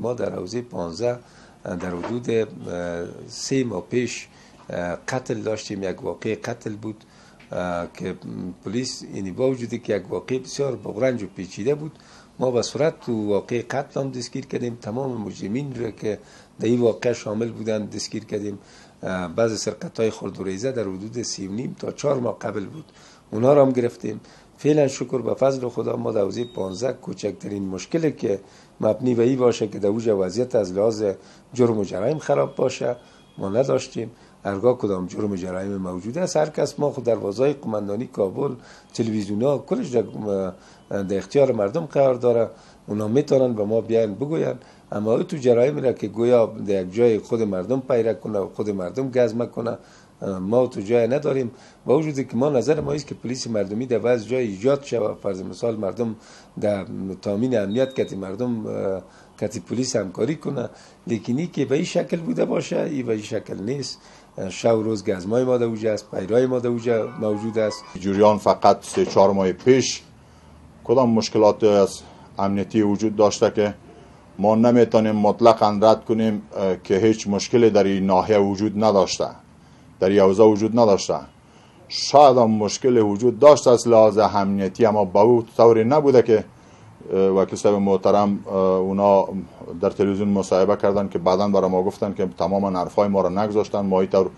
ما در حوزه 15 در حدود 3 ماه پیش قتل داشتیم. یک واقع قتل بود که پلیس اینی با وجودی که یک واقع بسیار بغرنج و پیچیده بود، ما به صورت تو واقع قتل هم دستگیر کردیم. تمام مجرمین را که در این واقع شامل بودند دستگیر کردیم. بعض سرقت‌های خرد و ریزه در حدود 3.5 تا 4 ماه قبل بود، اونا را هم گرفتیم. فعلا شکر به فضل خدا ما در حوزه 15 کوچکترین مشکلی که مبنی به این باشه که در اوج وضعیت از لحاظ جرم و جرایم خراب باشه ما نداشتیم. هرگاه کدام جرم جرایم موجود است، هر کس ما خود دروازهای قماندانی کابل، تلویزیون‌ها کلش در اختیار مردم قرار داره، اونا میتونن به ما بیان بگوین. اما تو جرایم را که گویا در یک جای خود مردم پیدا کنه و خود مردم گزمه کنه ما تو جای نداریم. با وجودی که ما نظر ما است که پلیس مردمی در بعض جای ایجاد شود، فرض مثال مردم در تامین امنیت کتی مردم کتی پلیس همکاری کنه، لیکنی که به این شکل بوده باشه این به این شکل نیست. شب و روز گزمای ما در اوجه است، پیرای ما در اوجه موجود است. جریان فقط 3-4 ماه پیش کدام مشکلات از امنیتی وجود داشته که ما نمیتونیم مطلقاً رد کنیم که هیچ مشکلی در این ناحیه وجود نداشته، در این حوزه وجود نداشته. شاید هم مشکل وجود داشته از لحاظ امنیتی، اما به اون طوری نبوده که وکیل صاحب محترم اونا در تلویزیون مصاحبه کردن که بعداً برای ما گفتن که تماما حرفای ما را نگذاشتن. ما اینطور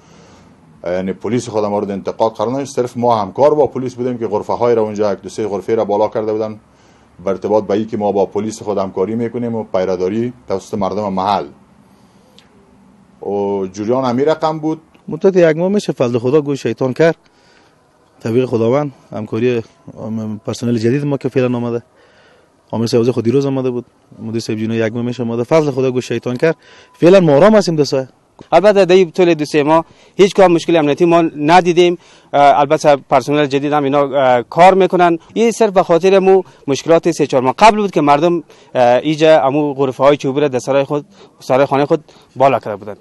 یعنی پلیس خود مورد انتقاد قرار نداشت، صرف ما همکار با پلیس بودیم که غرفه های را اونجا 1-2-3 غرفه را بالا کرده بودن به ارتباط به اینکه ما با پلیس خود همکاری میکنیم و پیراداری توسط مردم محل. و جریان همین رقم بود. مدت 1 ماه میشه فضل خدا گوش شیطان کرد، توفیق خداوند، همکاری پرسنل جدید ما که فعلا آمده، عامل صاحب خود دیروز آمده بود، مدیر صاحب جنو 1 ماه میشه آمده، فضل خدا گوش شیطان کرد. فعلا ما آرام هستیم دسته. البته در طول 2-3 ماه هیچ کام مشکل امنیتی ما ندیدیم. البته پرسنل جدید هم اینا کار میکنن. این صرف به خاطر مو مشکلات 3-4 ماه قبل بود که مردم اینجا امو غرفه های چوبی را در سرای خانه خود بالا کرده بودند.